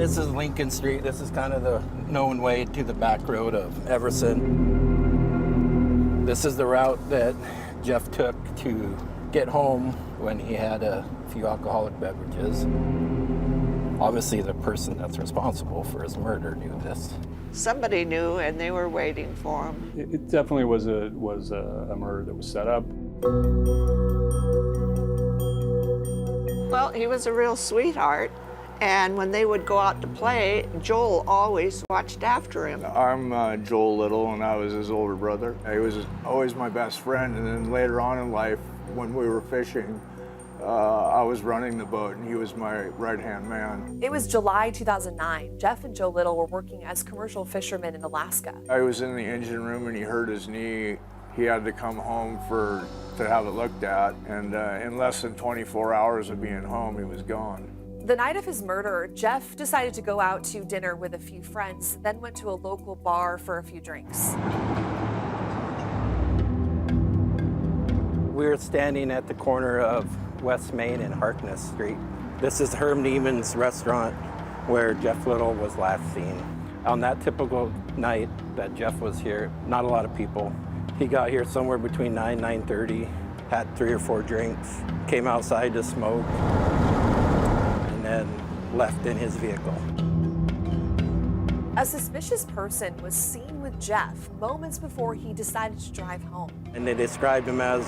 This is Lincoln Street. This is kind of the known way to the back road of Everson. This is the route that Jeff took to get home when he had a few alcoholic beverages. Obviously, the person that's responsible for his murder knew this. Somebody knew, and they were waiting for him. It definitely was a murder that was set up. Well, he was a real sweetheart, and when they would go out to play, Joel always watched after him. I'm Joel Little, and I was his older brother. He was always my best friend, and then later on in life, when we were fishing, I was running the boat, and he was my right-hand man. It was July 2009. Jeff and Joe Little were working as commercial fishermen in Alaska. I was in the engine room, and he hurt his knee. He had to come home to have it looked at, and in less than 24 hours of being home, he was gone. The night of his murder, Jeff decided to go out to dinner with a few friends, then went to a local bar for a few drinks. We're standing at the corner of West Main and Harkness Street. This is Herb Neiman's restaurant where Jeff Little was last seen. On that typical night that Jeff was here, not a lot of people. He got here somewhere between 9:30, had 3 or 4 drinks, came outside to smoke, and then left in his vehicle. A suspicious person was seen with Jeff moments before he decided to drive home. And they described him as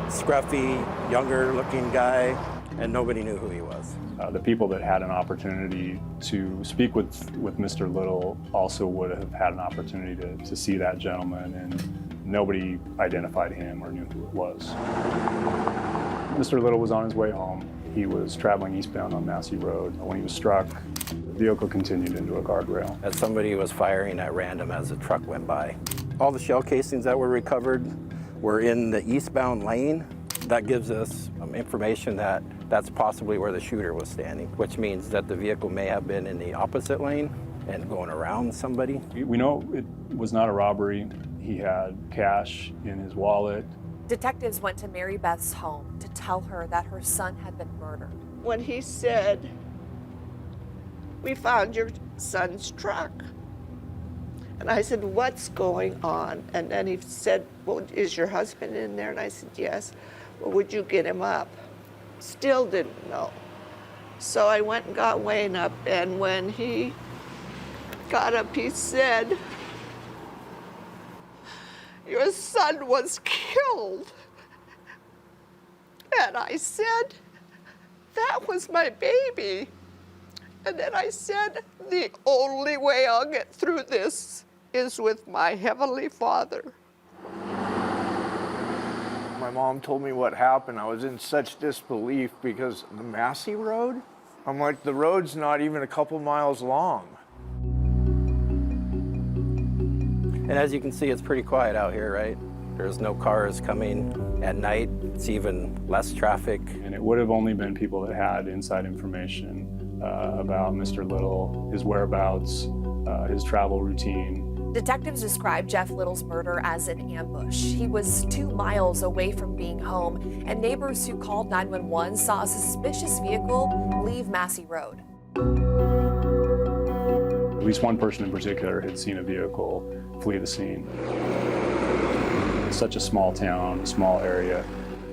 scruffy, younger looking guy, and nobody knew who he was. The people that had an opportunity to speak with Mr. Little also would have had an opportunity to see that gentleman, and nobody identified him or knew who it was. Mr. Little was on his way home. He was traveling eastbound on Massey Road. When he was struck, the vehicle continued into a guardrail. As somebody was firing at random as the truck went by. All the shell casings that were recovered were in the eastbound lane. That gives us information that that's possibly where the shooter was standing, which means that the vehicle may have been in the opposite lane and going around somebody. We know it was not a robbery. He had cash in his wallet. Detectives went to Mary Beth's home to tell her that her son had been murdered. When he said, "We found your son's truck." And I said, "What's going on?" And then he said, "Well, is your husband in there?" And I said, "Yes." "Well, would you get him up?" Still didn't know. So I went and got Wayne up, and when he got up, he said, "Your son was killed." And I said, "That was my baby." And then I said, "The only way I'll get through this is with my Heavenly Father." My mom told me what happened. I was in such disbelief because the Massey Road? I'm like, the road's not even a couple miles long. And as you can see, it's pretty quiet out here, right? There's no cars coming at night. It's even less traffic. And it would have only been people that had inside information about Mr. Little, his whereabouts, his travel routine. Detectives described Jeff Little's murder as an ambush. He was 2 miles away from being home, and neighbors who called 911 saw a suspicious vehicle leave Massey Road. At least one person in particular had seen a vehicle flee the scene. It's such a small town, small area.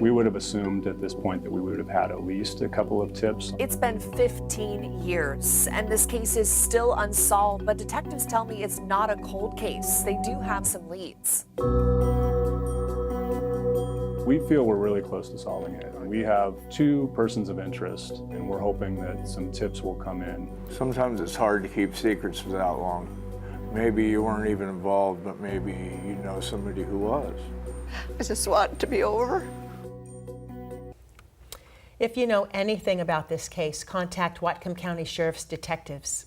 We would have assumed at this point that we would have had at least a couple of tips. It's been 15 years, and this case is still unsolved, but detectives tell me it's not a cold case. They do have some leads. We feel we're really close to solving it. We have 2 persons of interest, and we're hoping that some tips will come in. Sometimes it's hard to keep secrets for that long. Maybe you weren't even involved, but maybe you know somebody who was. I just want it to be over. If you know anything about this case, contact Whatcom County Sheriff's detectives.